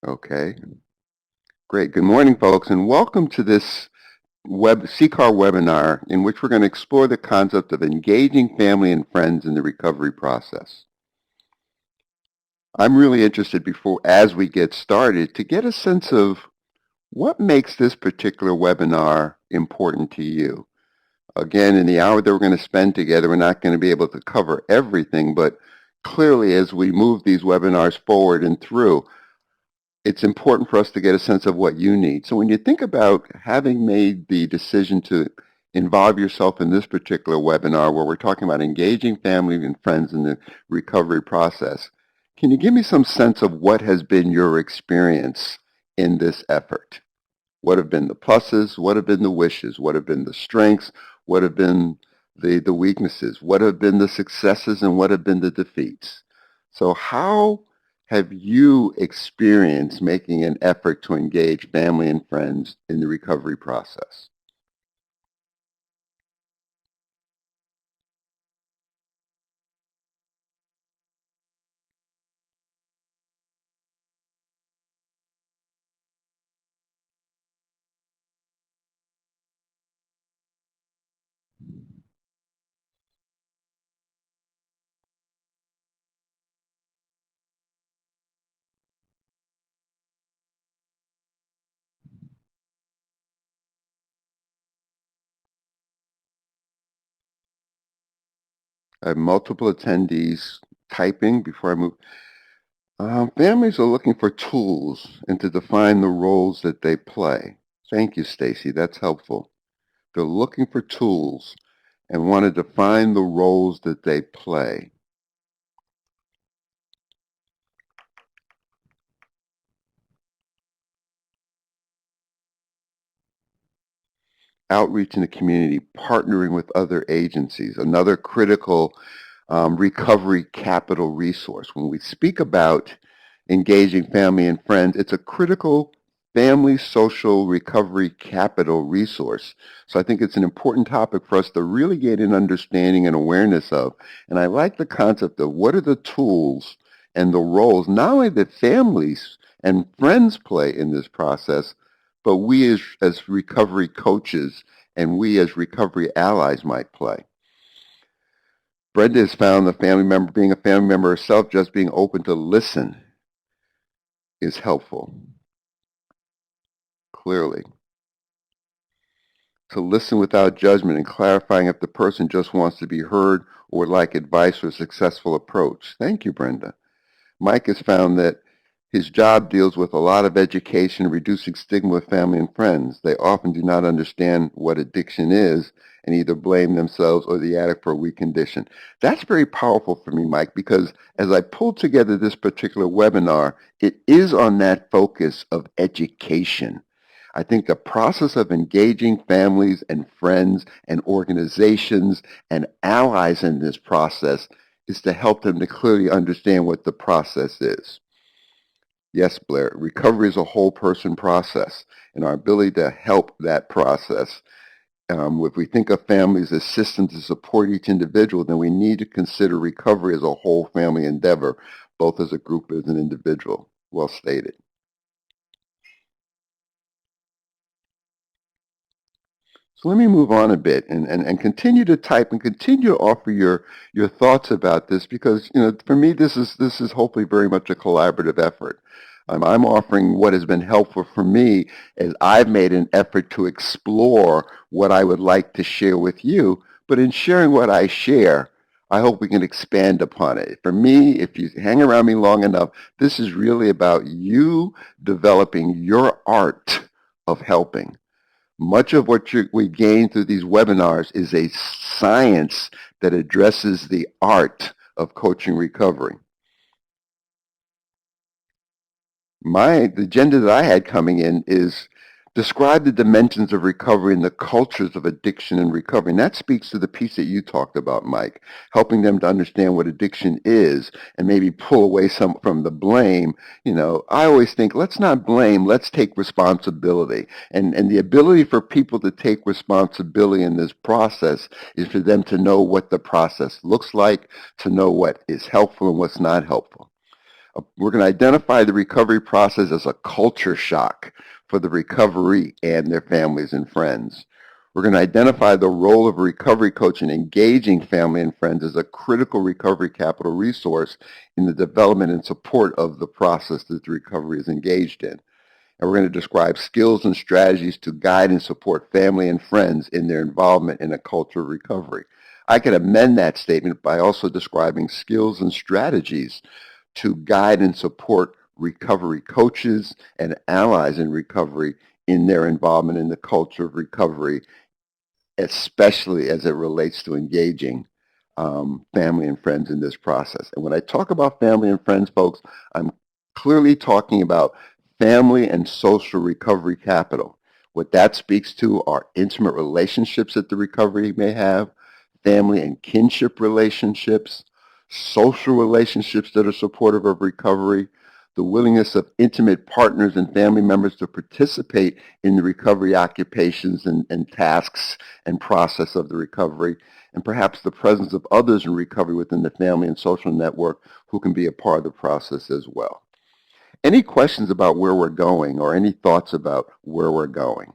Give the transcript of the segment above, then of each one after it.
Okay, great. Good morning, folks, and welcome to this CCAR webinar in which we're going to explore the concept of engaging family and friends in the recovery process. I'm really interested as we get started, to get a sense of what makes this particular webinar important to you. Again, in the hour that we're going to spend together, we're not going to be able to cover everything, but clearly as we move these webinars forward and through, it's important for us to get a sense of what you need. So when you think about having made the decision to involve yourself in this particular webinar where we're talking about engaging family and friends in the recovery process, can you give me some sense of what has been your experience in this effort? What have been the pluses? What have been the wishes? What have been the strengths? What have been the weaknesses? What have been the successes and what have been the defeats? So how have you experienced making an effort to engage family and friends in the recovery process? I have multiple attendees typing before I move. Families are looking for tools and to define the roles that they play. Thank you, Stacy. That's helpful. They're looking for tools and want to define the roles that they play. Outreach in the community, partnering with other agencies, another critical recovery capital resource. When we speak about engaging family and friends, it's a critical family social recovery capital resource. So I think it's an important topic for us to really get an understanding and awareness of. And I like the concept of what are the tools and the roles, not only that families and friends play in this process, but we as recovery coaches and we as recovery allies might play. Brenda has found the family member, being a family member herself, just being open to listen is helpful, clearly. To listen without judgment and clarifying if the person just wants to be heard or would like advice for a successful approach. Thank you, Brenda. Mike has found that his job deals with a lot of education, reducing stigma with family and friends. They often do not understand what addiction is and either blame themselves or the addict for a weak condition. That's very powerful for me, Mike, because as I pulled together this particular webinar, it is on that focus of education. I think the process of engaging families and friends and organizations and allies in this process is to help them to clearly understand what the process is. Yes, Blair, recovery is a whole person process, and our ability to help that process. If we think of families as systems to support each individual, then we need to consider recovery as a whole family endeavor, both as a group as an individual. Well stated. So let me move on a bit and continue to type and continue to offer your thoughts about this because, for me, this is hopefully very much a collaborative effort. I'm offering what has been helpful for me as I've made an effort to explore what I would like to share with you. But in sharing what I share, I hope we can expand upon it. For me, if you hang around me long enough, this is really about you developing your art of helping. Much of what we gain through these webinars is a science that addresses the art of coaching recovery. The agenda that I had coming in is describe the dimensions of recovery and the cultures of addiction and recovery. And that speaks to the piece that you talked about, Mike, helping them to understand what addiction is and maybe pull away some from the blame. I always think, let's not blame, let's take responsibility. And the ability for people to take responsibility in this process is for them to know what the process looks like, to know what is helpful and what's not helpful. We're going to identify the recovery process as a culture shock for the recovery and their families and friends. We're going to identify the role of a recovery coach in engaging family and friends as a critical recovery capital resource in the development and support of the process that the recovery is engaged in. And we're going to describe skills and strategies to guide and support family and friends in their involvement in a culture of recovery. I can amend that statement by also describing skills and strategies to guide and support recovery coaches and allies in recovery in their involvement in the culture of recovery, especially as it relates to engaging family and friends in this process. And when I talk about family and friends, folks, I'm clearly talking about family and social recovery capital. What that speaks to are intimate relationships that the recovery may have, family and kinship relationships, social relationships that are supportive of recovery, the willingness of intimate partners and family members to participate in the recovery occupations and tasks and process of the recovery, and perhaps the presence of others in recovery within the family and social network who can be a part of the process as well. Any questions about where we're going or any thoughts about where we're going?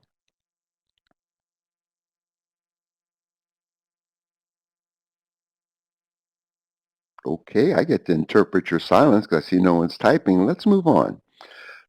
Okay, I get to interpret your silence because I see no one's typing. Let's move on.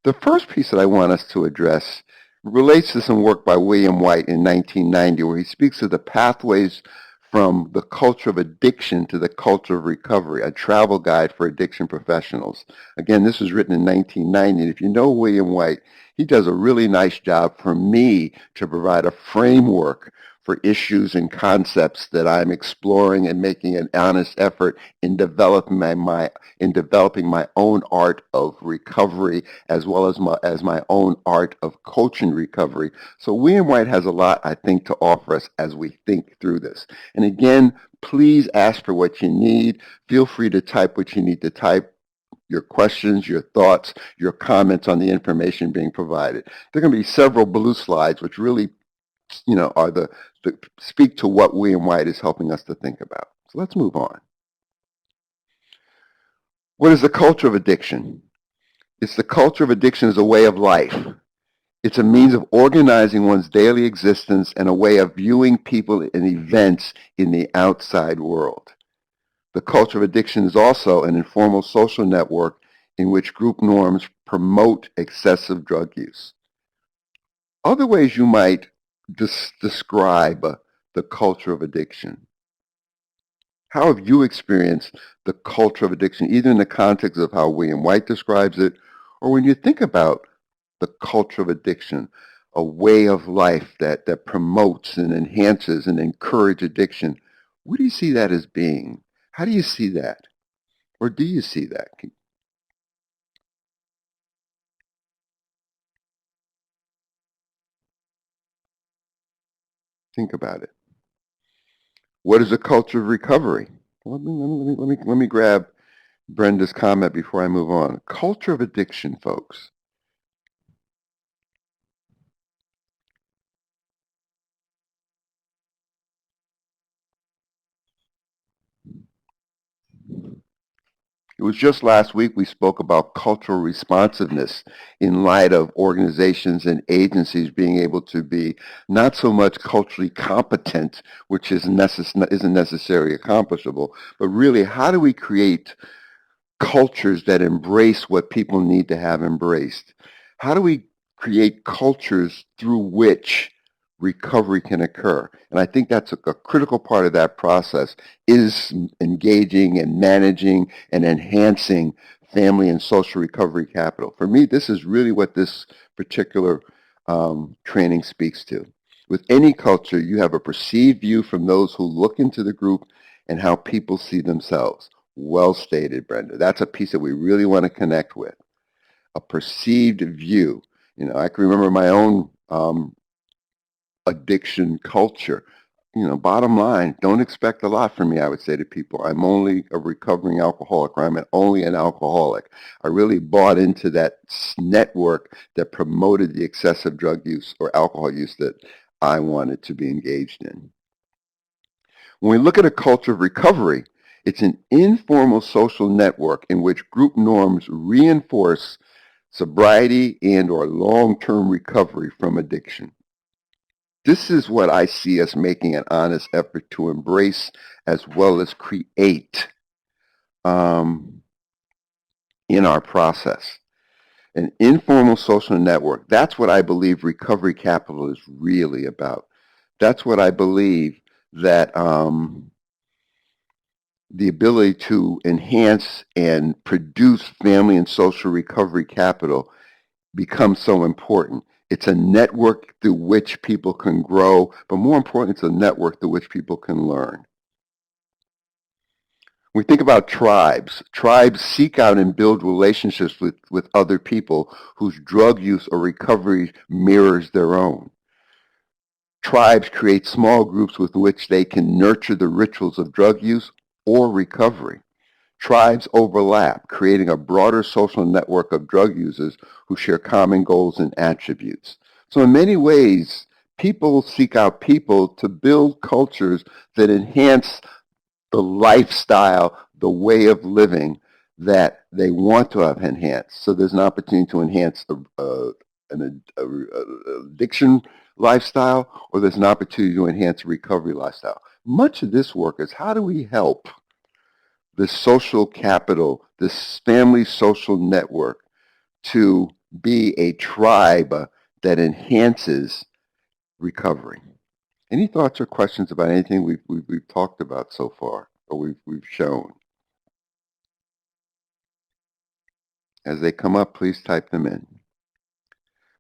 The first piece that I want us to address relates to some work by William White in 1990, where he speaks of the pathways from the culture of addiction to the culture of recovery, a travel guide for addiction professionals. Again, this was written in 1990, and if you know William White, he does a really nice job for me to provide a framework for issues and concepts that I'm exploring and making an honest effort in developing my own art of recovery as well as my own art of coaching recovery. So William White has a lot, I think, to offer us as we think through this. And again, please ask for what you need. Feel free to type what you need to type, your questions, your thoughts, your comments on the information being provided. There are going to be several blue slides which really are the speak to what William White is helping us to think about. So let's move on. What is the culture of addiction? It's the culture of addiction as a way of life. It's a means of organizing one's daily existence and a way of viewing people and events in the outside world. The culture of addiction is also an informal social network in which group norms promote excessive drug use. Other ways you might describe the culture of addiction. How have you experienced the culture of addiction, either in the context of how William White describes it, or when you think about the culture of addiction, a way of life that promotes and enhances and encourages addiction? What do you see that as being? How do you see that? Or do you see that? Think about it. What is a culture of recovery? Let me grab Brenda's comment before I move on. Culture of addiction, folks. It was just last week we spoke about cultural responsiveness in light of organizations and agencies being able to be not so much culturally competent, which isn't necessarily accomplishable, but really how do we create cultures that embrace what people need to have embraced? How do we create cultures through which recovery can occur? And I think that's a critical part of that process is engaging and managing and enhancing family and social recovery capital. For me, this is really what this particular training speaks to. With any culture, you have a perceived view from those who look into the group and how people see themselves. Well stated, Brenda. That's a piece that we really want to connect with. A perceived view. I can remember my own addiction culture. Bottom line, don't expect a lot from me, I would say to people. I'm only a recovering alcoholic, or I'm only an alcoholic. I really bought into that network that promoted the excessive drug use or alcohol use that I wanted to be engaged in. When we look at a culture of recovery, It's an informal social network in which group norms reinforce sobriety and or long-term recovery from addiction. This is what I see as making an honest effort to embrace as well as create in our process. An informal social network, that's what I believe recovery capital is really about. That's what I believe that the ability to enhance and produce family and social recovery capital becomes so important. It's a network through which people can grow, but more important, it's a network through which people can learn. When we think about tribes, tribes seek out and build relationships with other people whose drug use or recovery mirrors their own. Tribes create small groups with which they can nurture the rituals of drug use or recovery. Tribes overlap, creating a broader social network of drug users who share common goals and attributes. So in many ways, people seek out people to build cultures that enhance the lifestyle, the way of living that they want to have enhanced. So there's an opportunity to enhance an addiction lifestyle, or there's an opportunity to enhance a recovery lifestyle. Much of this work is how do we help this social capital, this family social network, to be a tribe that enhances recovery. Any thoughts or questions about anything we've talked about so far, or we've shown? As they come up, please type them in.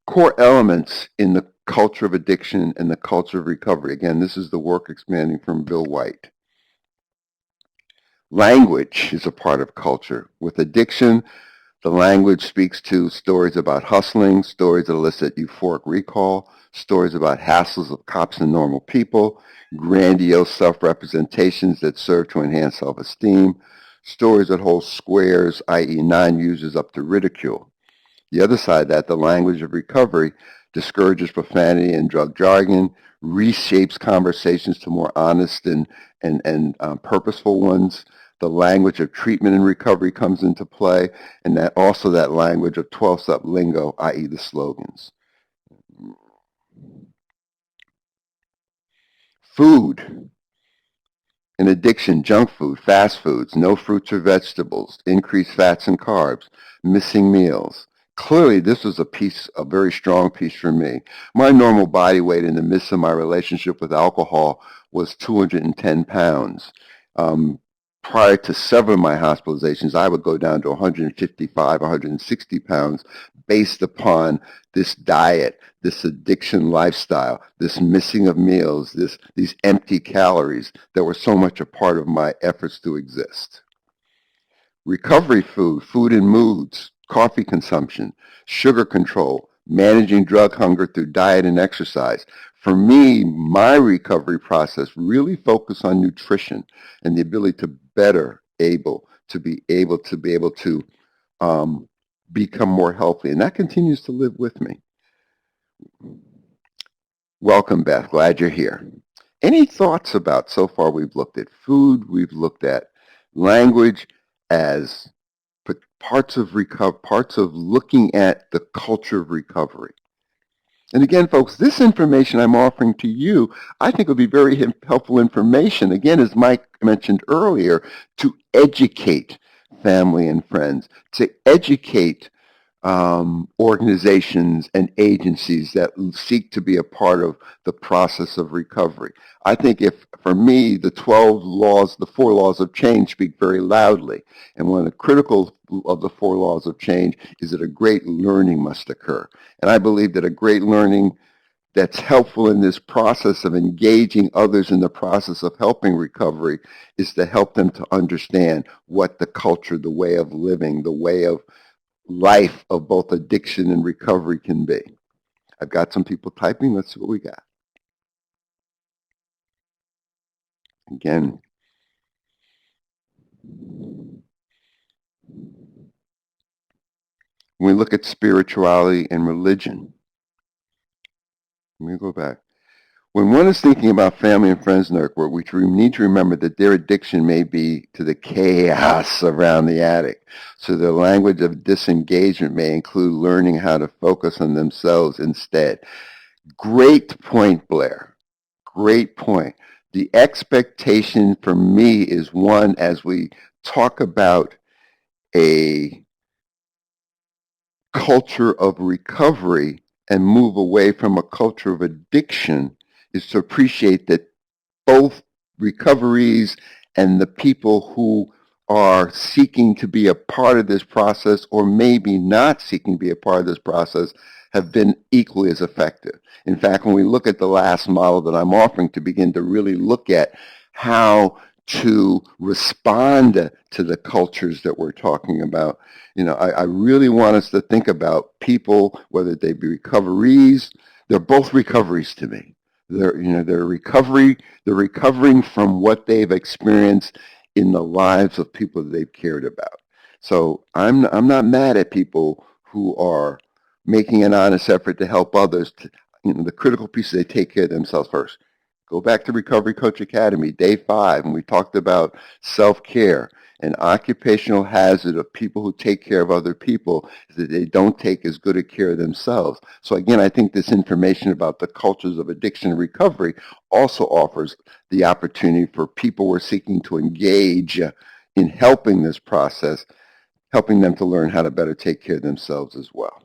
Core elements in the culture of addiction and the culture of recovery. Again, this is the work expanding from Bill White. Language is a part of culture. With addiction, the language speaks to stories about hustling, stories that elicit euphoric recall, stories about hassles of cops and normal people, grandiose self-representations that serve to enhance self-esteem, stories that hold squares, i.e. non-users, up to ridicule. The other side of that, the language of recovery, discourages profanity and drug jargon, reshapes conversations to more honest and purposeful ones. The language of treatment and recovery comes into play, and that also that language of 12-step lingo, i.e. the slogans. Food. In addiction, junk food, fast foods, no fruits or vegetables, increased fats and carbs, missing meals. Clearly, this was a very strong piece for me. My normal body weight in the midst of my relationship with alcohol was 210 pounds. Prior to several of my hospitalizations, I would go down to 155, 160 pounds based upon this diet, this addiction lifestyle, this missing of meals, these empty calories that were so much a part of my efforts to exist. Recovery food, food and moods, coffee consumption, sugar control, managing drug hunger through diet and exercise. For me, my recovery process really focused on nutrition and the ability to be able to become more healthy. And that continues to live with me. Welcome, Beth. Glad you're here. Any thoughts about, so far we've looked at food, we've looked at language as parts of looking at the culture of recovery. And again, folks, this information I'm offering to you, I think will be very helpful information, again, as Mike mentioned earlier, to educate family and friends, to educate organizations and agencies that seek to be a part of the process of recovery. I think for me, the 4 laws of change speak very loudly. And one of the critical of the 4 laws of change is that a great learning must occur. And I believe that a great learning that's helpful in this process of engaging others in the process of helping recovery is to help them to understand what the culture, the way of living, the way of life of both addiction and recovery can be. I've got some people typing. Let's see what we got. Again, when we look at spirituality and religion, let me go back. When one is thinking about family and friends network, we need to remember that their addiction may be to the chaos around the addict. So their language of disengagement may include learning how to focus on themselves instead. Great point, Blair. Great point. The expectation for me is one, as we talk about a culture of recovery and move away from a culture of addiction, is to appreciate that both recoveries and the people who are seeking to be a part of this process, or maybe not seeking to be a part of this process, have been equally as effective. In fact, when we look at the last model that I'm offering to begin to really look at how to respond to the cultures that we're talking about, I really want us to think about people, whether they be recoveries. They're both recoveries to me. They're recovering from what they've experienced in the lives of people that they've cared about. So I'm not mad at people who are making an honest effort to help others. The critical piece is they take care of themselves first. Go back to Recovery Coach Academy, day 5, and we talked about self-care. An occupational hazard of people who take care of other people is that they don't take as good a care of themselves. So again, I think this information about the cultures of addiction and recovery also offers the opportunity for people who are seeking to engage in helping this process, helping them to learn how to better take care of themselves as well.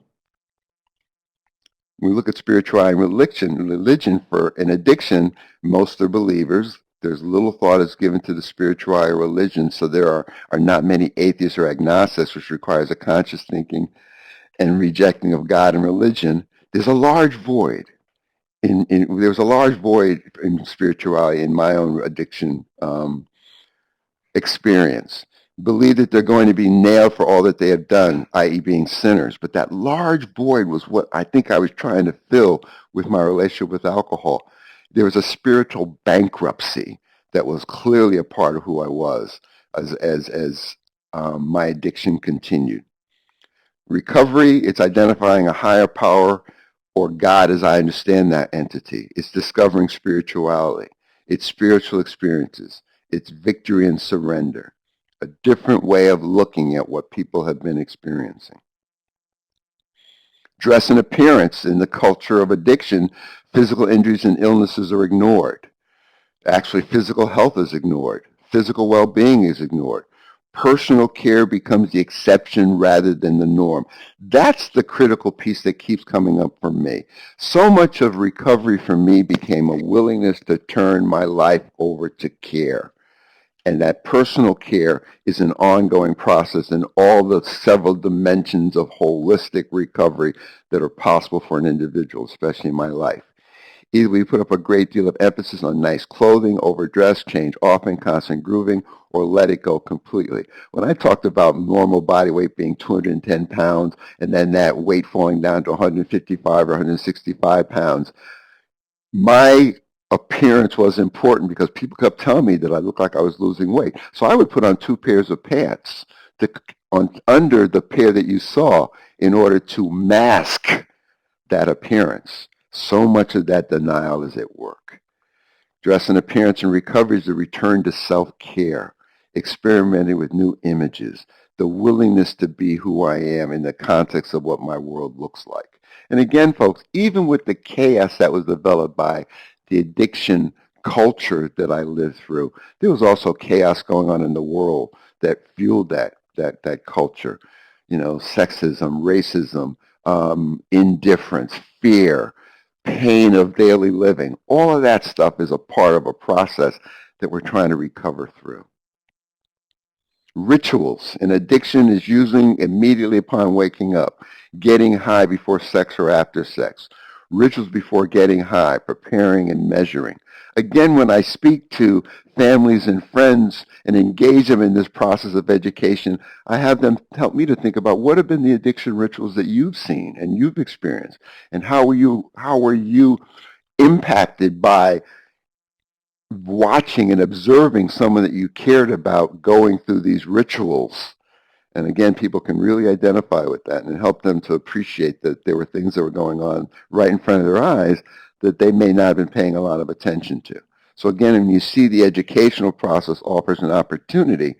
When we look at spirituality and religion for an addiction, most are believers. There's little thought is given to the spirituality or religion, so there are not many atheists or agnostics, which requires a conscious thinking and rejecting of God and religion. There's a large void. There's a large void in spirituality in my own addiction experience. Believe that they're going to be nailed for all that they have done, i.e. being sinners. But that large void was what I think I was trying to fill with my relationship with alcohol. There was a spiritual bankruptcy that was clearly a part of who I was as my addiction continued. Recovery, it's identifying a higher power or God as I understand that entity. It's discovering spirituality. It's spiritual experiences. It's victory and surrender. A different way of looking at what people have been experiencing. Dress and appearance in the culture of addiction, physical injuries and illnesses are ignored. Actually, physical health is ignored. Physical well-being is ignored. Personal care becomes the exception rather than the norm. That's the critical piece that keeps coming up for me. So much of recovery for me became a willingness to turn my life over to care. And that personal care is an ongoing process in all the several dimensions of holistic recovery that are possible for an individual, especially in my life. Either we put up a great deal of emphasis on nice clothing, overdress, change often, constant grooving, or let it go completely. When I talked about normal body weight being 210 pounds and then that weight falling down to 155 or 165 pounds, my appearance was important because people kept telling me that I looked like I was losing weight. So I would put on 2 pairs of pants under the pair that you saw in order to mask that appearance. So much of that denial is at work. Dress and appearance and recovery is the return to self-care, experimenting with new images, the willingness to be who I am in the context of what my world looks like. And again, folks, even with the chaos that was developed by the addiction culture that I lived through, there was also chaos going on in the world that fueled that culture. Sexism, racism, indifference, fear, pain of daily living. All of that stuff is a part of a process that we're trying to recover through. Rituals. An addiction is using immediately upon waking up, getting high before sex or after sex, rituals before getting high, preparing and measuring. Again, when I speak to families and friends and engage them in this process of education, I have them help me to think about what have been the addiction rituals that you've seen and you've experienced, and how were you impacted by watching and observing someone that you cared about going through these rituals. And again, people can really identify with that and help them to appreciate that there were things that were going on right in front of their eyes that they may not have been paying a lot of attention to. So again, when you see the educational process offers an opportunity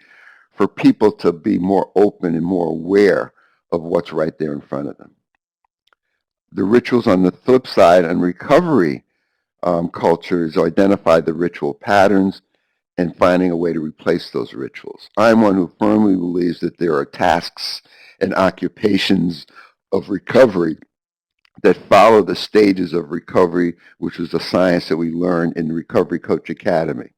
for people to be more open and more aware of what's right there in front of them. The rituals on the flip side and recovery cultures identify the ritual patterns and finding a way to replace those rituals. I'm one who firmly believes that there are tasks and occupations of recovery that follow the stages of recovery, which is the science that we learned in the Recovery Coach Academy.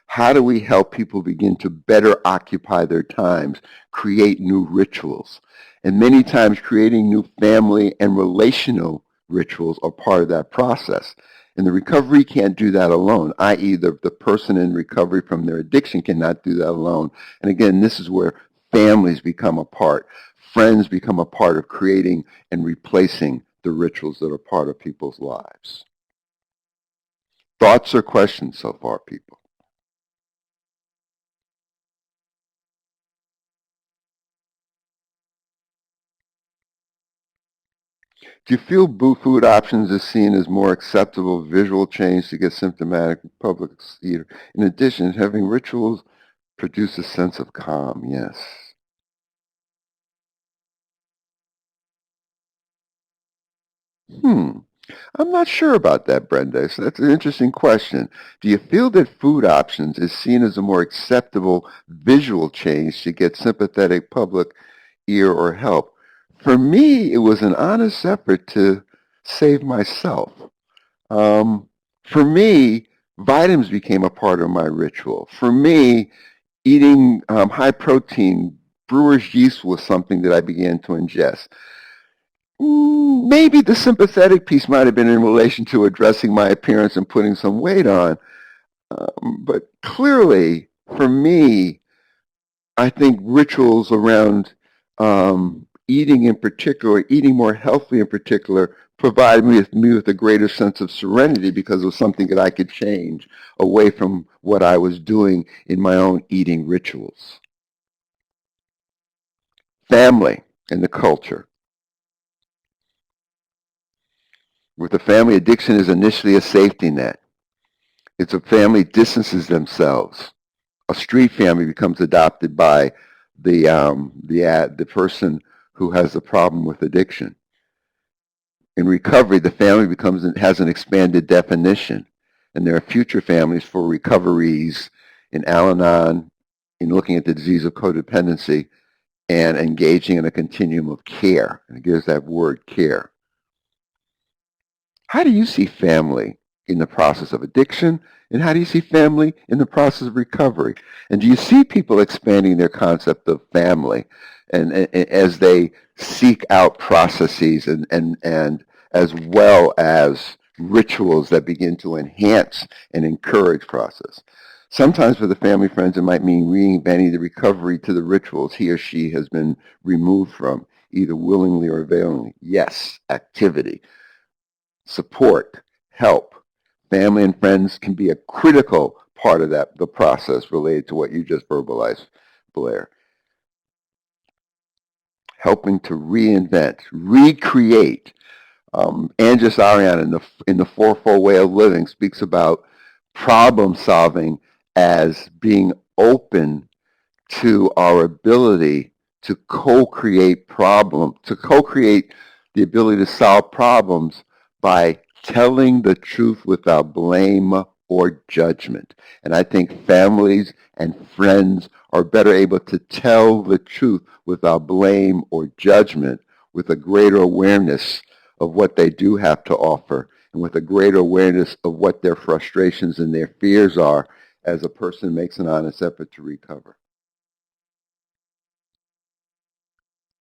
How do we help people begin to better occupy their times, create new rituals? And many times creating new family and relational rituals are part of that process. And the recovery can't do that alone, i.e. the person in recovery from their addiction cannot do that alone. And again, this is where families become a part. Friends become a part of creating and replacing the rituals that are part of people's lives. Thoughts or questions so far, people? Do you feel food options is seen as more acceptable visual change to get symptomatic public eater? In addition, having rituals produce a sense of calm, yes. I'm not sure about that, Brenda. So that's an interesting question. Do you feel that food options is seen as a more acceptable visual change to get sympathetic public ear or help? For me, it was an honest effort to save myself. For me, vitamins became a part of my ritual. For me, eating high protein brewer's yeast was something that I began to ingest. Maybe the sympathetic piece might have been in relation to addressing my appearance and putting some weight on. But clearly, for me, I think rituals around eating in particular, eating more healthy in particular, provide me with a greater sense of serenity because it was something that I could change away from what I was doing in my own eating rituals. Family and the culture. With a family, addiction is initially a safety net. It's a family distances themselves. A street family becomes adopted by the person who has the problem with addiction. In recovery, the family has an expanded definition, and there are future families for recoveries in Al-Anon, in looking at the disease of codependency, and engaging in a continuum of care. And it gives that word care. How do you see family in the process of addiction, and how do you see family in the process of recovery? And do you see people expanding their concept of family and as they seek out processes and as well as rituals that begin to enhance and encourage process? Sometimes for the family friends, it might mean reinventing the recovery to the rituals he or she has been removed from, either willingly or availingly. Yes, activity. Support, help, family and friends can be a critical part of the process related to what you just verbalized, Blair. Helping to reinvent, recreate. Andres Arian in the Fourfold Way of Living speaks about problem solving as being open to our ability to co-create the ability to solve problems by telling the truth without blame or judgment. And I think families and friends are better able to tell the truth without blame or judgment, with a greater awareness of what they do have to offer and with a greater awareness of what their frustrations and their fears are as a person makes an honest effort to recover.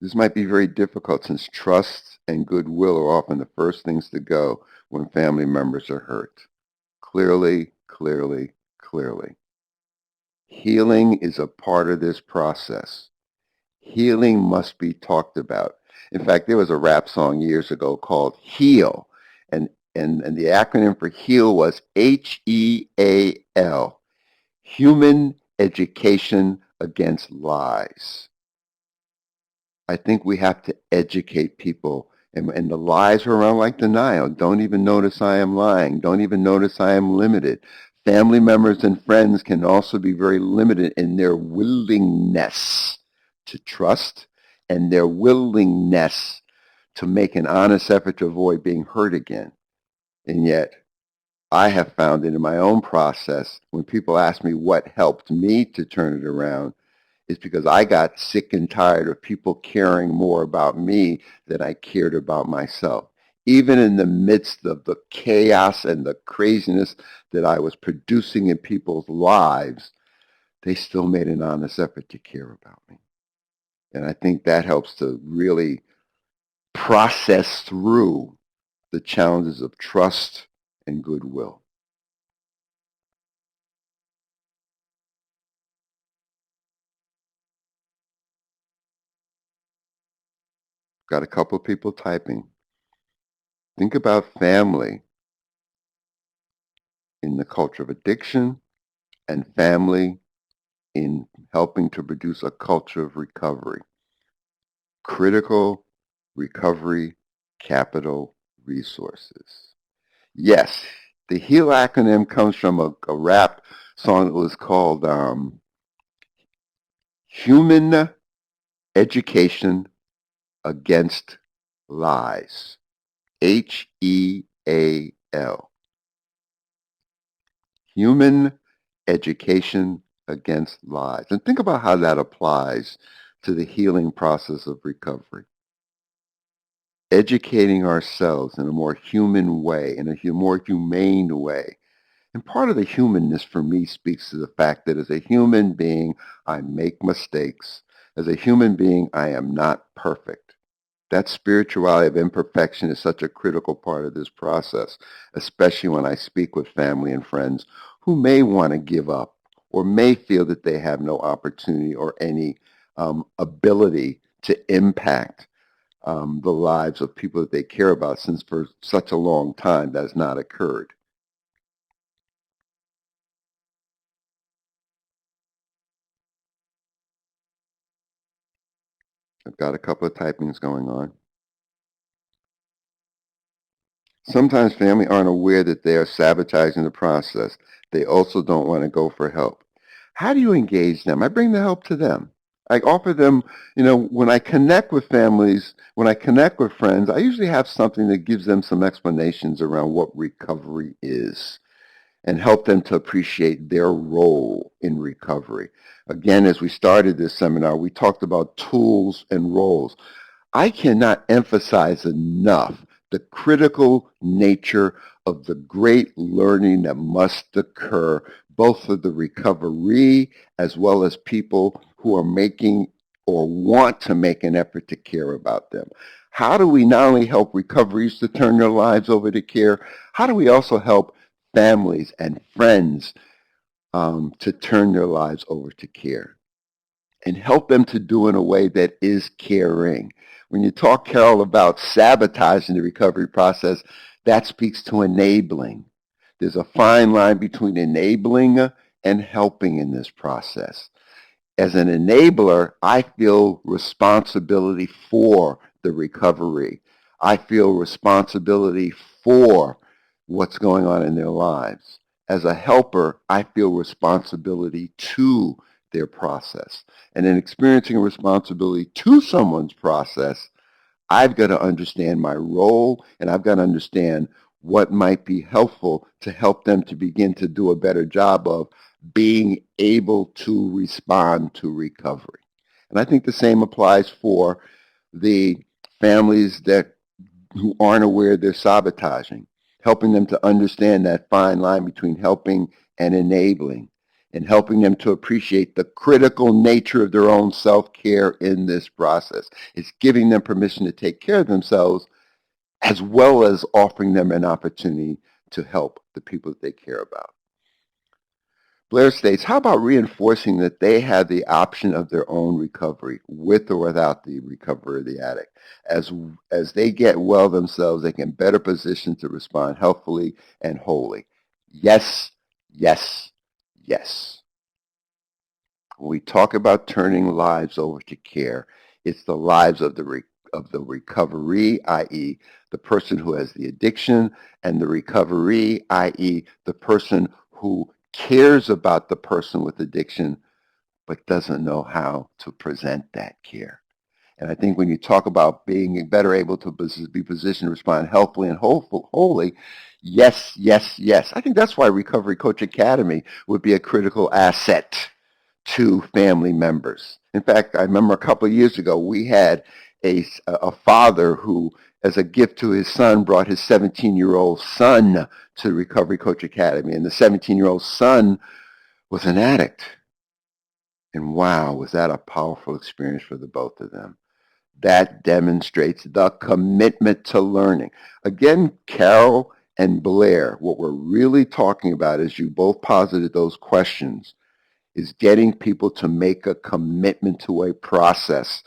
This might be very difficult since trust and goodwill are often the first things to go when family members are hurt. Clearly, clearly, clearly. Healing is a part of this process. Healing must be talked about. In fact, there was a rap song years ago called HEAL, and the acronym for HEAL was HEAL, Human Education Against Lies. I think we have to educate people And the lies are around like denial. Don't even notice I am lying. Don't even notice I am limited. Family members and friends can also be very limited in their willingness to trust and their willingness to make an honest effort to avoid being hurt again. And yet, I have found it in my own process when people ask me what helped me to turn it around, is because I got sick and tired of people caring more about me than I cared about myself. Even in the midst of the chaos and the craziness that I was producing in people's lives, they still made an honest effort to care about me. And I think that helps to really process through the challenges of trust and goodwill. Got a couple of people typing. Think about family in the culture of addiction and family in helping to produce a culture of recovery. Critical recovery capital resources. Yes, the HEAL acronym comes from a rap song that was called Human Education Against Lies. HEAL. Human Education Against Lies. And think about how that applies to the healing process of recovery. Educating ourselves in a more human way, in a more humane way. And part of the humanness for me speaks to the fact that as a human being, I make mistakes. As a human being, I am not perfect. That spirituality of imperfection is such a critical part of this process, especially when I speak with family and friends who may want to give up or may feel that they have no opportunity or any ability to impact the lives of people that they care about, since for such a long time that has not occurred. I've got a couple of typings going on. Sometimes family aren't aware that they are sabotaging the process. They also don't want to go for help. How do you engage them? I bring the help to them. I offer them, when I connect with families, when I connect with friends, I usually have something that gives them some explanations around what recovery is and help them to appreciate their role in recovery. Again, as we started this seminar, we talked about tools and roles. I cannot emphasize enough the critical nature of the great learning that must occur, both for the recovery as well as people who are making or want to make an effort to care about them. How do we not only help recoveries to turn their lives over to care, how do we also help families and friends to turn their lives over to care? And help them to do in a way that is caring. When you talk, Carol, about sabotaging the recovery process, that speaks to enabling. There's a fine line between enabling and helping in this process. As an enabler, I feel responsibility for the recovery. I feel responsibility for what's going on in their lives. As a helper, I feel responsibility to their process. And in experiencing a responsibility to someone's process, I've got to understand my role, and I've got to understand what might be helpful to help them to begin to do a better job of being able to respond to recovery. And I think the same applies for the families who aren't aware they're sabotaging, helping them to understand that fine line between helping and enabling, and helping them to appreciate the critical nature of their own self-care in this process. It's giving them permission to take care of themselves, as well as offering them an opportunity to help the people that they care about. Blair states, how about reinforcing that they have the option of their own recovery, with or without the recovery of the addict? As they get well themselves, they can better position to respond healthfully and wholly. Yes, yes, yes. When we talk about turning lives over to care, it's the lives of of the recovery, i.e. the person who has the addiction, and the recovery, i.e. the person who cares about the person with addiction but doesn't know how to present that care. And I think when you talk about being better able to be positioned to respond healthfully and wholly, yes, yes, yes. I think that's why Recovery Coach Academy would be a critical asset to family members. In fact, I remember a couple of years ago, we had a father who, as a gift to his son, brought his 17-year-old son to the Recovery Coach Academy. And the 17-year-old son was an addict. And wow, was that a powerful experience for the both of them. That demonstrates the commitment to learning. Again, Carol and Blair, what we're really talking about, as you both posited those questions, is getting people to make a commitment to a process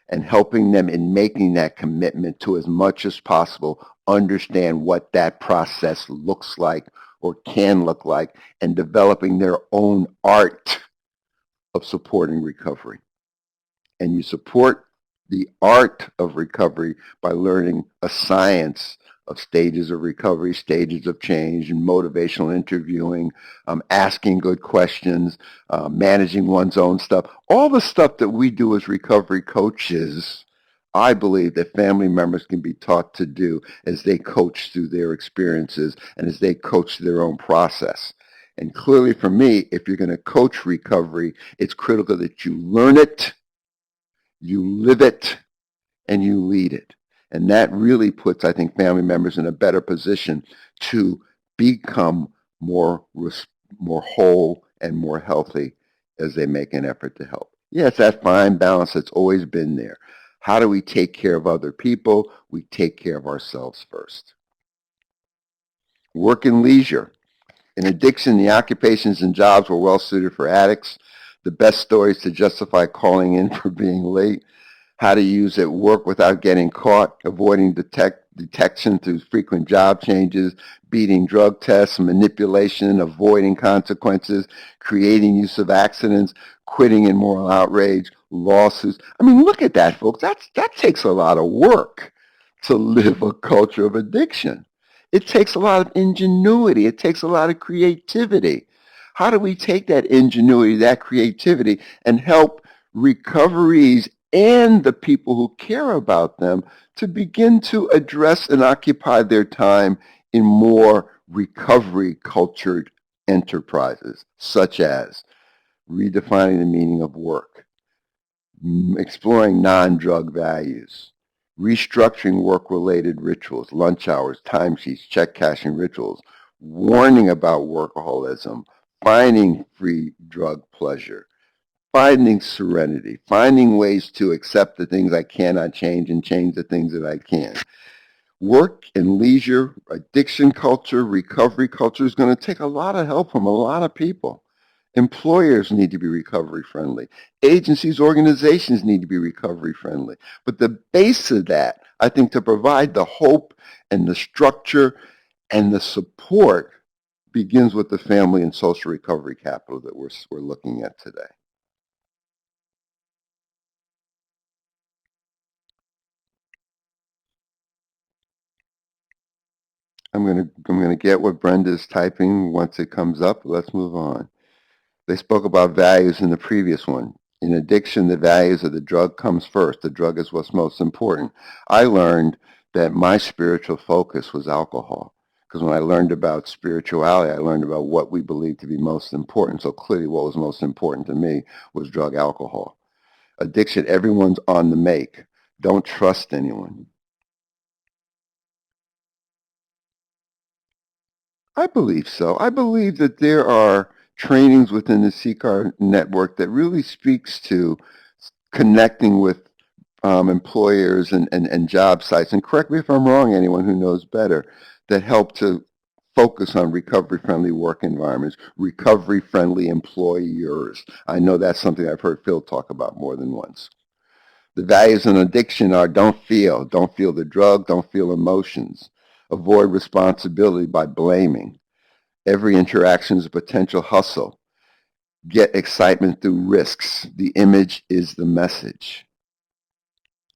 and helping them in making that commitment to, as much as possible, understand what that process looks like or can look like, and developing their own art of supporting recovery. And you support the art of recovery by learning a science of stages of recovery, stages of change, and motivational interviewing, asking good questions, managing one's own stuff. All the stuff that we do as recovery coaches, I believe that family members can be taught to do as they coach through their experiences and as they coach their own process. And clearly for me, if you're going to coach recovery, it's critical that you learn it, you live it, and you lead it. And that really puts, I think, family members in a better position to become more whole and more healthy as they make an effort to help. Yes, that fine balance that's always been there. How do we take care of other people? We take care of ourselves first. Work and leisure. In addiction, the occupations and jobs were well suited for addicts. The best stories to justify calling in for being late. How to use at work without getting caught, avoiding detection through frequent job changes, beating drug tests, manipulation, avoiding consequences, creating use of accidents, quitting in moral outrage, lawsuits. I mean, look at that, folks. That takes a lot of work to live a culture of addiction. It takes a lot of ingenuity. It takes a lot of creativity. How do we take that ingenuity, that creativity, and help recoveries and the people who care about them to begin to address and occupy their time in more recovery cultured enterprises, such as redefining the meaning of work, exploring non-drug values, restructuring work-related rituals, lunch hours, timesheets, check cashing rituals, warning about workaholism, finding free drug pleasure, finding serenity, finding ways to accept the things I cannot change and change the things that I can. Work and leisure, addiction culture, recovery culture is going to take a lot of help from a lot of people. Employers need to be recovery friendly. Agencies, organizations need to be recovery friendly. But the base of that, I think, to provide the hope and the structure and the support begins with the family and social recovery capital that we're looking at today. I'm going to get what Brenda's typing once it comes up. Let's move on. They spoke about values in the previous one. In addiction, the values of the drug comes first. The drug is what's most important. I learned that my spiritual focus was alcohol. Because when I learned about spirituality, I learned about what we believe to be most important. So clearly what was most important to me was drug alcohol. Addiction, everyone's on the make. Don't trust anyone. I believe so. I believe that there are trainings within the CCAR network that really speaks to connecting with employers and job sites. And correct me if I'm wrong, anyone who knows better, that help to focus on recovery-friendly work environments, recovery-friendly employers. I know that's something I've heard Phil talk about more than once. The values in addiction are don't feel the drug, don't feel emotions. Avoid responsibility by blaming. Every interaction is a potential hustle. Get excitement through risks. The image is the message.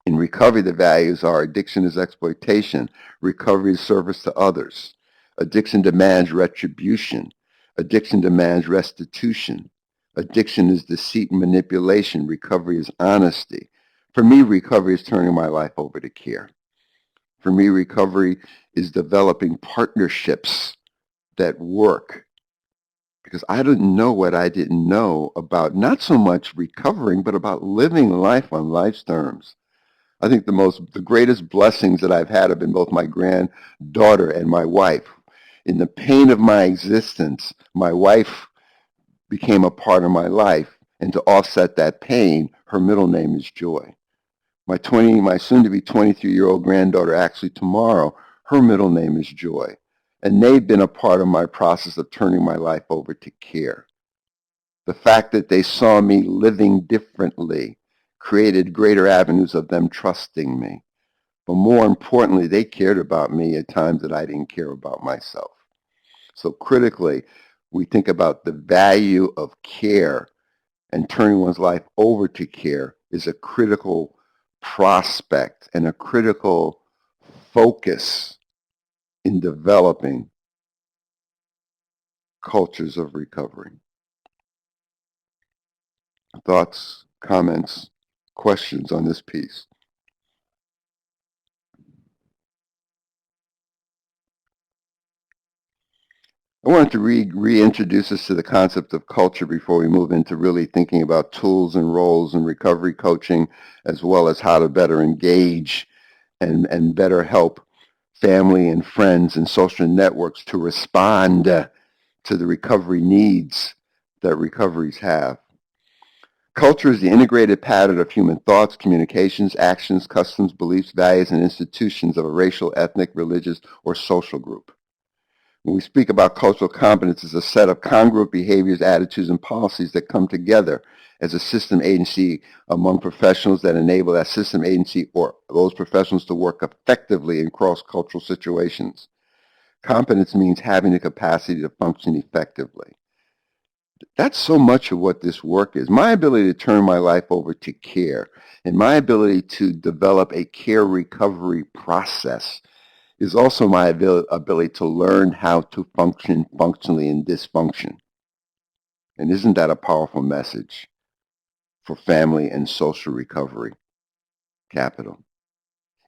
In recovery, the values are addiction is exploitation, recovery is service to others. Addiction demands retribution. Addiction demands restitution. Addiction is deceit and manipulation. Recovery is honesty. For me, recovery is turning my life over to care. For me, recovery is developing partnerships that work, because I didn't know what I didn't know about not so much recovering, but about living life on life's terms. I think the greatest blessings that I've had have been both my granddaughter and my wife. In the pain of my existence, my wife became a part of my life, and to offset that pain, her middle name is Joy. My soon-to-be 23-year-old granddaughter, actually tomorrow, her middle name is Joy. And they've been a part of my process of turning my life over to care. The fact that they saw me living differently created greater avenues of them trusting me. But more importantly, they cared about me at times that I didn't care about myself. So critically, we think about the value of care, and turning one's life over to care is a critical prospect and a critical focus in developing cultures of recovery. Thoughts, comments, questions on this piece? I wanted to reintroduce us to the concept of culture before we move into really thinking about tools and roles in recovery coaching, as well as how to better engage and better help family and friends and social networks to respond to the recovery needs that recoveries have. Culture is the integrated pattern of human thoughts, communications, actions, customs, beliefs, values, and institutions of a racial, ethnic, religious, or social group. When we speak about cultural competence, it's a set of congruent behaviors, attitudes, and policies that come together as a system agency among professionals that enable that system agency or those professionals to work effectively in cross-cultural situations. Competence means having the capacity to function effectively. That's so much of what this work is. My ability to turn my life over to care and my ability to develop a care recovery process is also my ability to learn how to function functionally in dysfunction. And isn't that a powerful message for family and social recovery capital?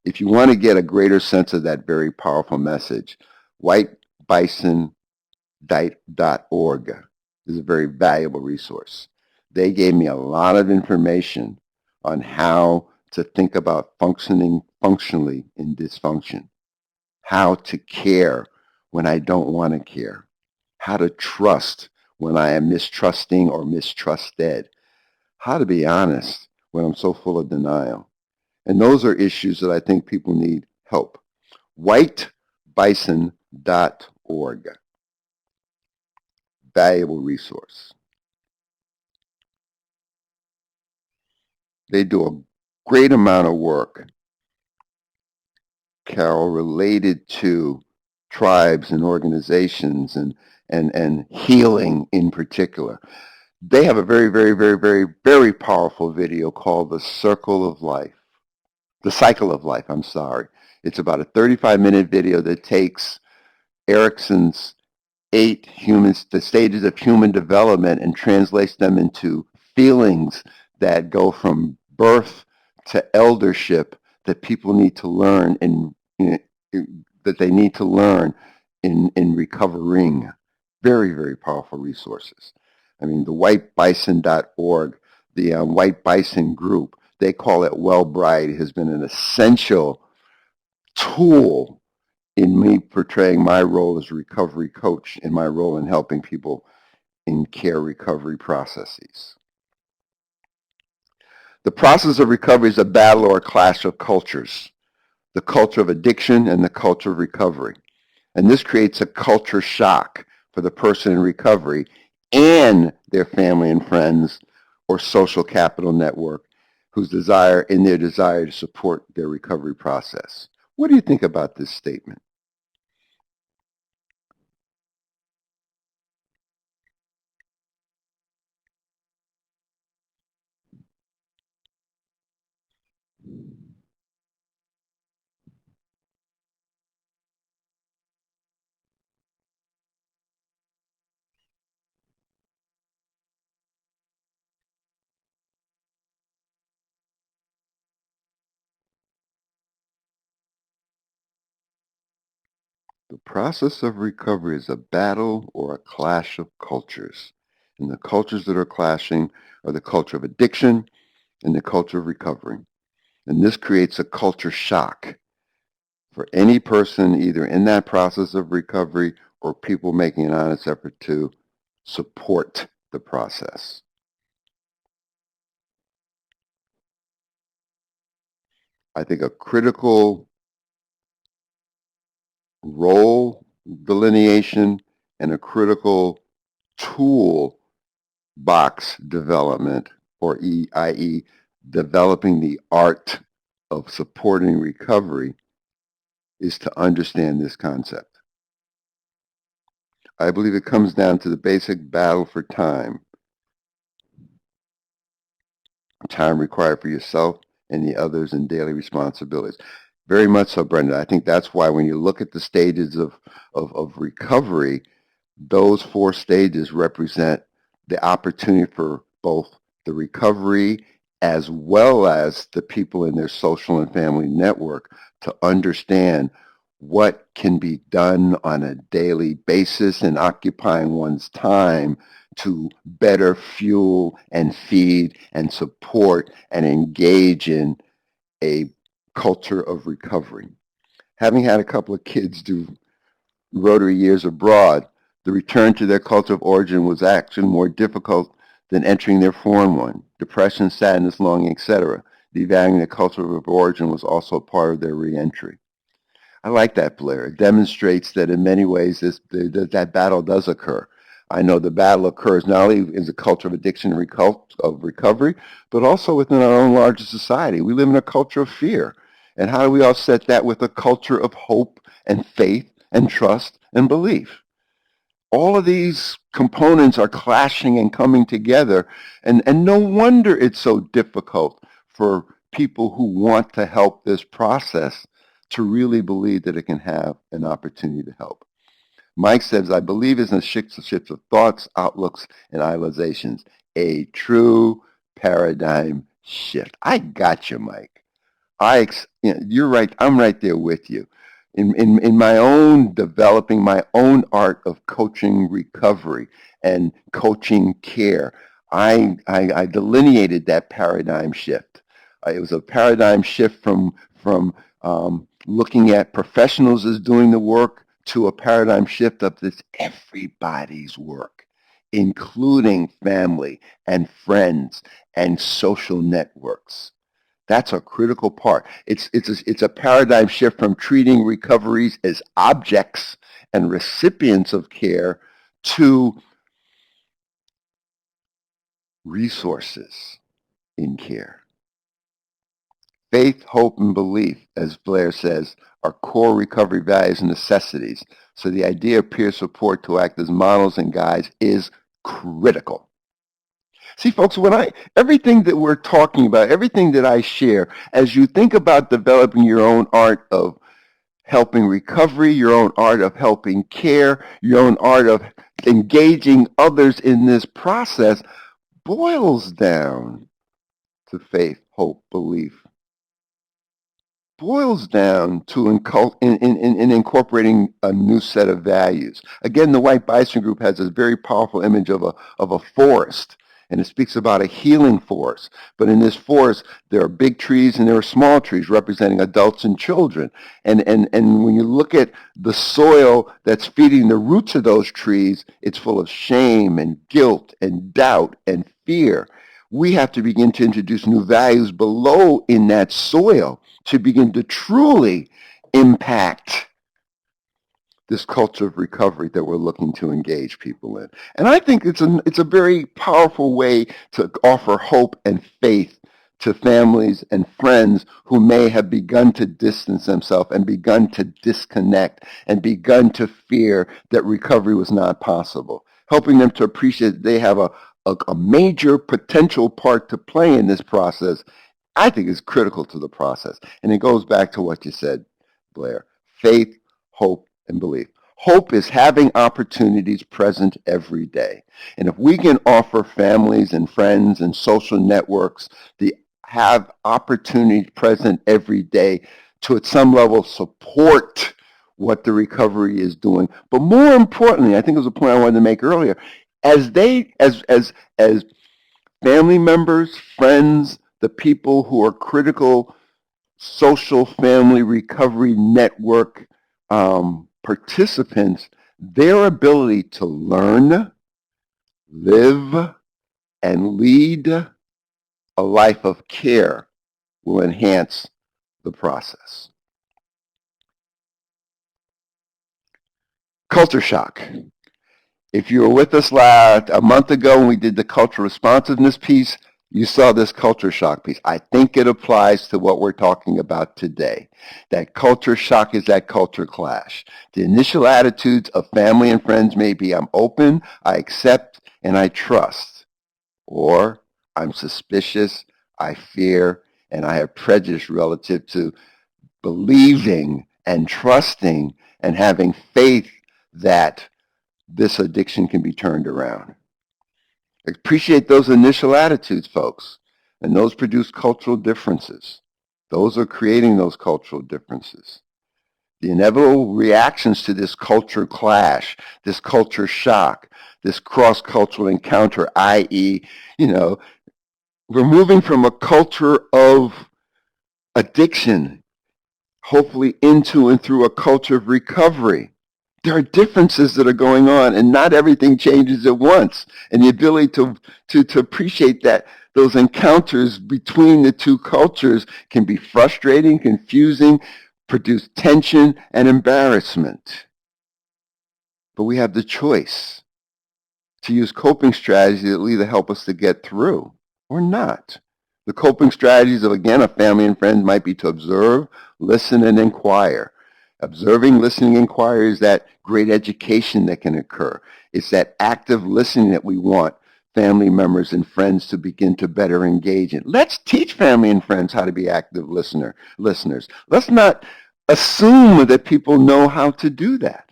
If you want to get a greater sense of that very powerful message, whitebison.org is a very valuable resource. They gave me a lot of information on how to think about functioning functionally in dysfunction, how to care when I don't want to care, how to trust when I am mistrusting or mistrusted, how to be honest when I'm so full of denial. And those are issues that I think people need help. whitebison.org, valuable resource. They do a great amount of work, Carol, related to tribes and organizations and healing in particular. They have a very, very, very, very, very powerful video called The Cycle of Life. I'm sorry. It's about a 35-minute video that takes Erickson's the stages of human development and translates them into feelings that go from birth to eldership that people need to learn in recovering. Very, very powerful resources. I mean, the whitebison.org, the White Bison group, they call it Wellbright, has been an essential tool in me portraying my role as a recovery coach in my role in helping people in care recovery processes. The process of recovery is a battle or a clash of cultures, the culture of addiction and the culture of recovery. And this creates a culture shock for the person in recovery and their family and friends or social capital network whose desire to support their recovery process. What do you think about this statement? The process of recovery is a battle or a clash of cultures. And the cultures that are clashing are the culture of addiction and the culture of recovery. And this creates a culture shock for any person either in that process of recovery or people making an honest effort to support the process. I think a critical role delineation and a critical tool box development, or i.e. developing the art of supporting recovery, is to understand this concept. I believe it comes down to the basic battle for time required for yourself and the others in daily responsibilities. Very much so, Brenda. I think that's why when you look at the stages of recovery, those 4 stages represent the opportunity for both the recovery as well as the people in their social and family network to understand what can be done on a daily basis and occupying one's time to better fuel and feed and support and engage in a culture of recovery. Having had a couple of kids do Rotary years abroad, the return to their culture of origin was actually more difficult than entering their foreign one. Depression, sadness, longing, etc. Devaluing the culture of origin was also part of their reentry. I like that, Blair. It demonstrates that in many ways that battle does occur. I know the battle occurs not only in the culture of addiction and of recovery, but also within our own larger society. We live in a culture of fear. And how do we offset that with a culture of hope and faith and trust and belief? All of these components are clashing and coming together, and no wonder it's so difficult for people who want to help this process to really believe that it can have an opportunity to help. Mike says, I believe it's a shift of thoughts, outlooks, and idealizations. A true paradigm shift. I got you, Mike. You're right. I'm right there with you. In my own developing my own art of coaching recovery and coaching care, I delineated that paradigm shift. It was a paradigm shift from looking at professionals as doing the work to a paradigm shift of this everybody's work, including family and friends and social networks. That's a critical part. It's a paradigm shift from treating recoveries as objects and recipients of care to resources in care. Faith, hope, and belief, as Blair says, are core recovery values and necessities. So the idea of peer support to act as models and guides is critical. See, folks, everything that we're talking about, everything that I share, as you think about developing your own art of helping recovery, your own art of helping care, your own art of engaging others in this process, boils down to faith, hope, belief. Boils down to incorporating a new set of values. Again, the White Bison Group has a very powerful image of a forest, and it speaks about a healing forest. But in this forest, there are big trees and there are small trees representing adults and children. And when you look at the soil that's feeding the roots of those trees, it's full of shame and guilt and doubt and fear. We have to begin to introduce new values below in that soil to begin to truly impact this culture of recovery that we're looking to engage people in. And I think it's a very powerful way to offer hope and faith to families and friends who may have begun to distance themselves and begun to disconnect and begun to fear that recovery was not possible. Helping them to appreciate that they have a major potential part to play in this process, I think is critical to the process. And it goes back to what you said, Blair. Faith, hope, and belief. Hope is having opportunities present every day. And if we can offer families and friends and social networks the have opportunities present every day to at some level support what the recovery is doing. But more importantly, I think it was a point I wanted to make earlier, as family members, friends, the people who are critical social family recovery network participants, their ability to learn, live, and lead a life of care will enhance the process. Culture shock. If you were with us a month ago when we did the cultural responsiveness piece, you saw this culture shock piece. I think it applies to what we're talking about today. That culture shock is that culture clash. The initial attitudes of family and friends may be, I'm open, I accept, and I trust. Or I'm suspicious, I fear, and I have prejudice relative to believing and trusting and having faith that this addiction can be turned around. Appreciate those initial attitudes, folks, and those produce cultural differences. Those are creating those cultural differences. The inevitable reactions to this culture clash, this culture shock, this cross-cultural encounter, i.e., we're moving from a culture of addiction, hopefully into and through a culture of recovery. There are differences that are going on, and not everything changes at once. And the ability to appreciate that those encounters between the two cultures can be frustrating, confusing, produce tension and embarrassment. But we have the choice to use coping strategies that will either help us to get through or not. The coping strategies of, again, a family and friends might be to observe, listen, and inquire. Observing, listening, inquiry is that great education that can occur. It's that active listening that we want family members and friends to begin to better engage in. Let's teach family and friends how to be active listeners. Let's not assume that people know how to do that.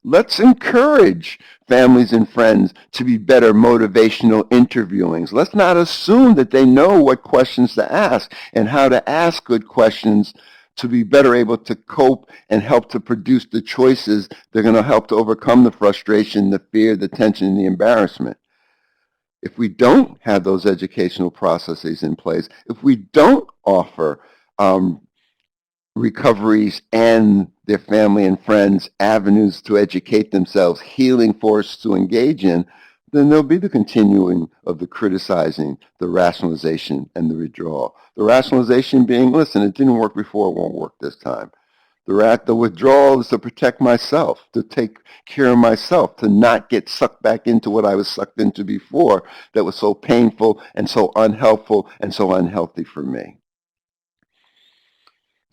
Let's encourage families and friends to be better motivational interviewings. Let's not assume that they know what questions to ask and how to ask good questions to be better able to cope and help to produce the choices that are going to help to overcome the frustration, the fear, the tension, and the embarrassment. If we don't have those educational processes in place, if we don't offer recoveries and their family and friends avenues to educate themselves, healing force to engage in, then there'll be the continuing of the criticizing, the rationalization, and the withdrawal. The rationalization being, listen, it didn't work before, it won't work this time. The withdrawal is to protect myself, to take care of myself, to not get sucked back into what I was sucked into before that was so painful and so unhelpful and so unhealthy for me.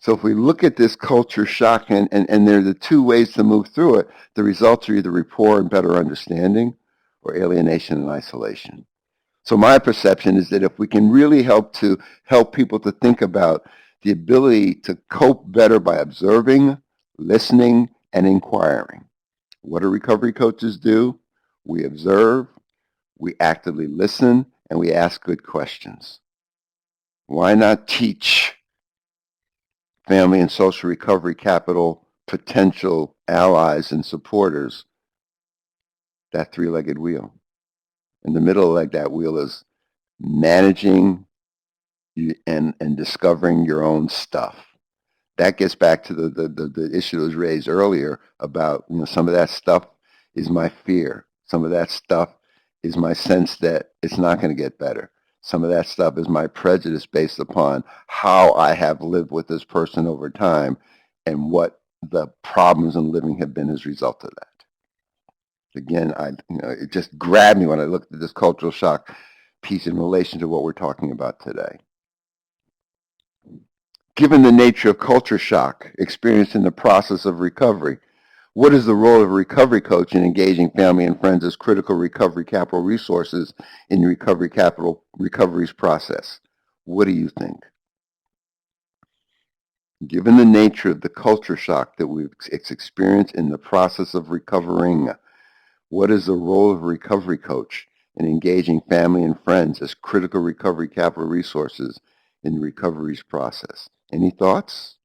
So if we look at this culture shock, and there are the two ways to move through it, the results are either rapport and better understanding or alienation and isolation. So my perception is that if we can really help people to think about the ability to cope better by observing, listening, and inquiring. What do recovery coaches do? We observe, we actively listen, and we ask good questions. Why not teach family and social recovery capital potential allies and supporters that three-legged wheel? In the middle of that wheel is managing and discovering your own stuff. That gets back to the issue that was raised earlier about, some of that stuff is my fear. Some of that stuff is my sense that it's not going to get better. Some of that stuff is my prejudice based upon how I have lived with this person over time and what the problems in living have been as a result of that. Again, it just grabbed me when I looked at this cultural shock piece in relation to what we're talking about today. Given the nature of culture shock experienced in the process of recovery, what is the role of a recovery coach in engaging family and friends as critical recovery capital resources in the recovery's process? What do you think? Given the nature of the culture shock that we've experienced in the process of recovering, what is the role of a recovery coach in engaging family and friends as critical recovery capital resources in the recovery's process? Any thoughts?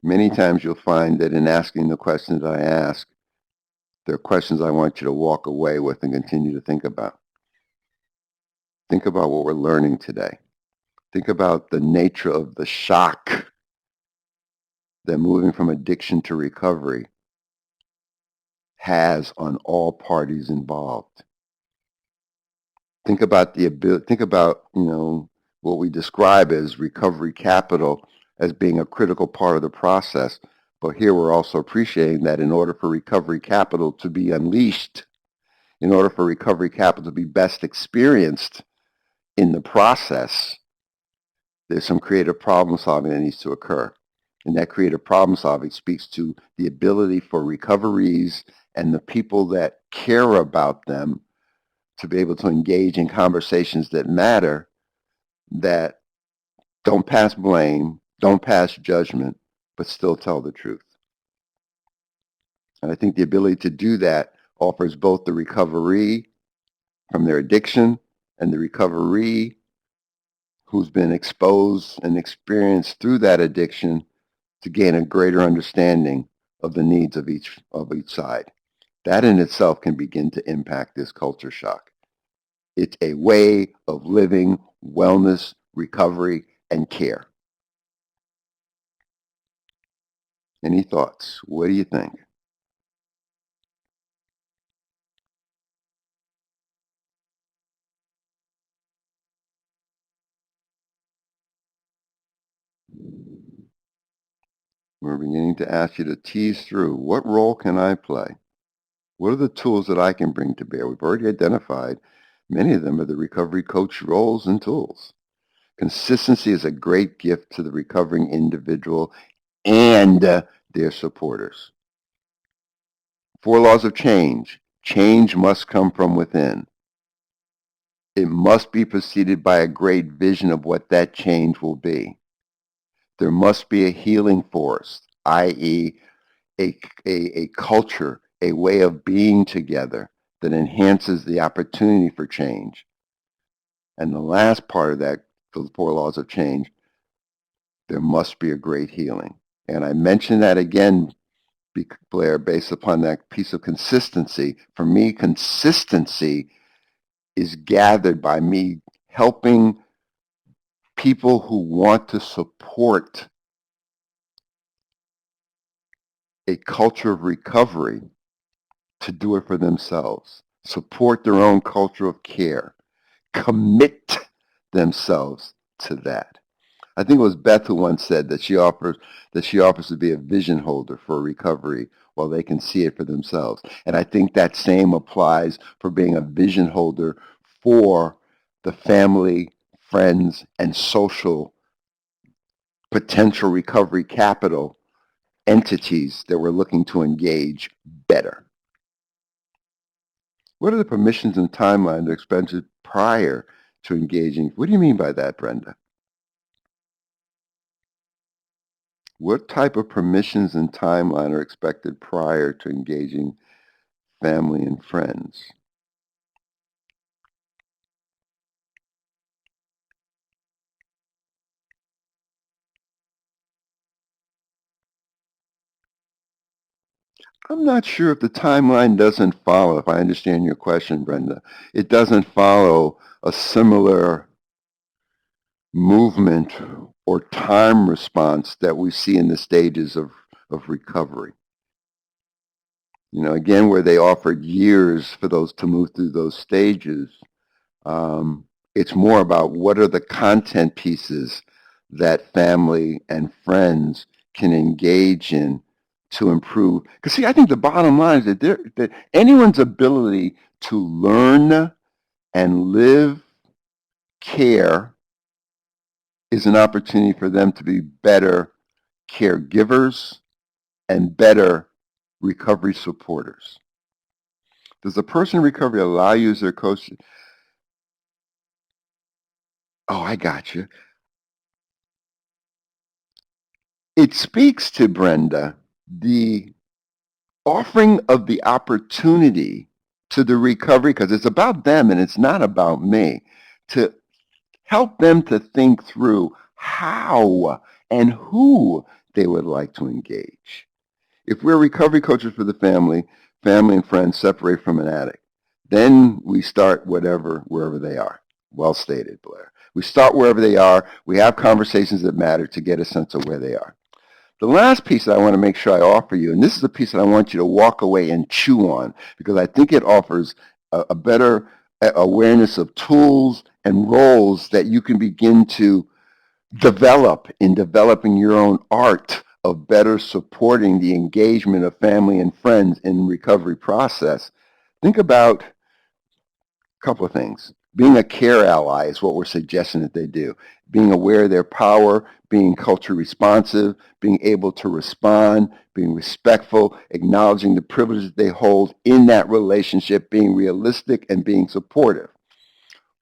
Many times you'll find that in asking the questions I ask, there are questions I want you to walk away with and continue to think about. Think about what we're learning today. Think about the nature of the shock that moving from addiction to recovery has on all parties involved. Think about the ability, think about, what we describe as recovery capital as being a critical part of the process. But here we're also appreciating that in order for recovery capital to be unleashed, in order for recovery capital to be best experienced in the process, there's some creative problem solving that needs to occur. And that creative problem solving speaks to the ability for recoveries and the people that care about them to be able to engage in conversations that matter, that don't pass blame, don't pass judgment, but still tell the truth. And I think the ability to do that offers both the recovery from their addiction and the recovery who's been exposed and experienced through that addiction to gain a greater understanding of the needs of each side. That in itself can begin to impact this culture shock. It's a way of living wellness, recovery, and care. Any thoughts? What do you think? We're beginning to ask you to tease through, what role can I play? What are the tools that I can bring to bear? We've already identified many of them are the recovery coach roles and tools. Consistency is a great gift to the recovering individual and their supporters. 4 laws of change. Change must come from within. It must be preceded by a great vision of what that change will be. There must be a healing force, i.e., a culture, a way of being together that enhances the opportunity for change. And the last part of that, those 4 laws of change, there must be a great healing. And I mention that again, Blair, based upon that piece of consistency. For me, consistency is gathered by me helping people who want to support a culture of recovery to do it for themselves, support their own culture of care, commit themselves to that. I think it was Beth who once said that she offers to be a vision holder for recovery while they can see it for themselves. And I think that same applies for being a vision holder for the family, friends, and social potential recovery capital entities that we're looking to engage better. What are the permissions and timeline that are expected prior to engaging? What do you mean by that, Brenda? What type of permissions and timeline are expected prior to engaging family and friends? I'm not sure if the timeline doesn't follow, if I understand your question, Brenda. It doesn't follow a similar movement or time response that we see in the stages of recovery. Again, where they offered years for those to move through those stages, it's more about what are the content pieces that family and friends can engage in to improve. Because see, I think the bottom line is that anyone's ability to learn and live care is an opportunity for them to be better caregivers and better recovery supporters. Does the person in recovery allow you as their coach? Oh, I got you. It speaks to, Brenda, the offering of the opportunity to the recovery, because it's about them and it's not about me, to help them to think through how and who they would like to engage. If we're recovery coaches for the family and friends separate from an addict, then we start wherever they are. Well stated, Blair. We start wherever they are. We have conversations that matter to get a sense of where they are. The last piece that I want to make sure I offer you, and this is a piece that I want you to walk away and chew on, because I think it offers a better awareness of tools and roles that you can begin to develop in developing your own art of better supporting the engagement of family and friends in the recovery process. Think about a couple of things. Being a care ally is what we're suggesting that they do. Being aware of their power, being culture responsive, being able to respond, being respectful, acknowledging the privileges they hold in that relationship, being realistic, and being supportive.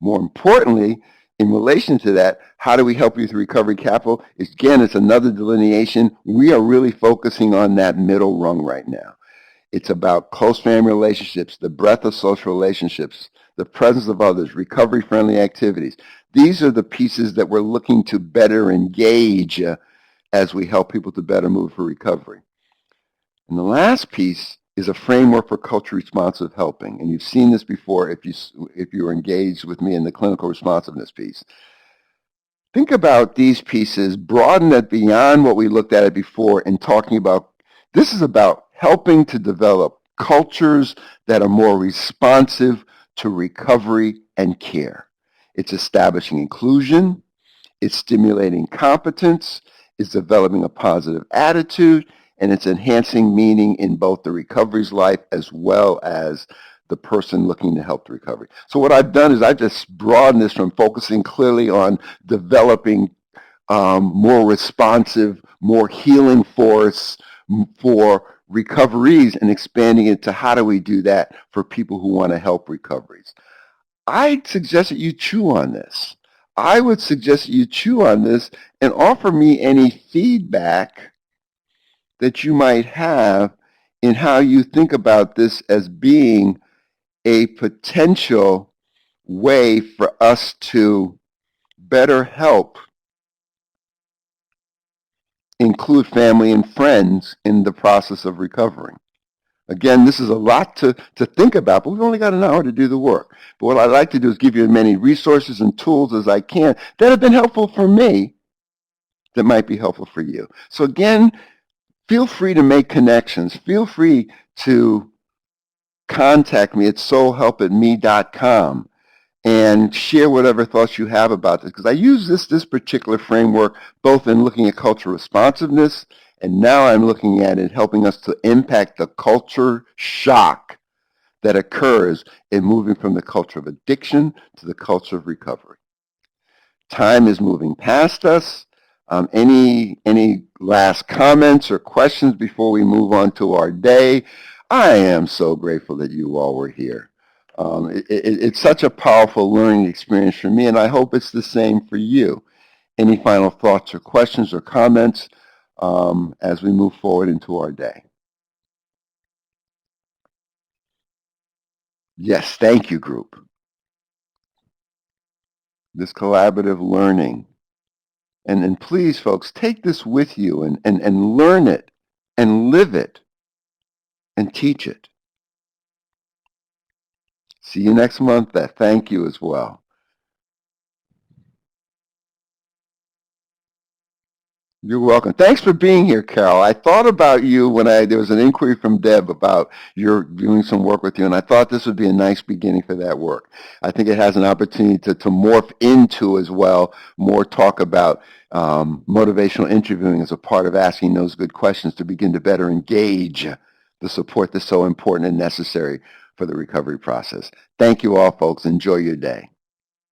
More importantly, in relation to that, how do we help you through recovery capital? Again, it's another delineation. We are really focusing on that middle rung right now. It's about close family relationships, the breadth of social relationships, the presence of others, recovery-friendly activities. These are the pieces that we're looking to better engage as we help people to better move for recovery. And the last piece is a framework for culture responsive helping. And you've seen this before if you were engaged with me in the clinical responsiveness piece. Think about these pieces, broaden it beyond what we looked at it before and talking about, this is about helping to develop cultures that are more responsive to recovery and care. It's establishing inclusion, it's stimulating competence, it's developing a positive attitude, and it's enhancing meaning in both the recovery's life as well as the person looking to help the recovery. So what I've done is I've just broadened this from focusing clearly on developing more responsive, more healing force for recoveries and expanding it to how do we do that for people who want to help recoveries. I suggest that you chew on this. I would suggest that you chew on this and offer me any feedback that you might have in how you think about this as being a potential way for us to better help include family and friends in the process of recovering. Again, this is a lot to think about, but we've only got an hour to do the work. But what I'd like to do is give you as many resources and tools as I can that have been helpful for me that might be helpful for you. So again, feel free to make connections. Feel free to contact me at soulhelp@me.com and share whatever thoughts you have about this, because I use this particular framework both in looking at cultural responsiveness, and now I'm looking at it helping us to impact the culture shock that occurs in moving from the culture of addiction to the culture of recovery. Time is moving past us. Any last comments or questions before we move on to our day? I am so grateful that you all were here. It's such a powerful learning experience for me, and I hope it's the same for you. Any final thoughts or questions or comments as we move forward into our day? Yes, thank you, group. This collaborative learning. And please, folks, take this with you and learn it and live it and teach it. See you next month. Thank you as well. You're welcome. Thanks for being here, Carol. I thought about you when there was an inquiry from Deb about you're doing some work with you, and I thought this would be a nice beginning for that work. I think it has an opportunity to morph into as well more talk about motivational interviewing as a part of asking those good questions to begin to better engage the support that's so important and necessary for the recovery process. Thank you all, folks. Enjoy your day.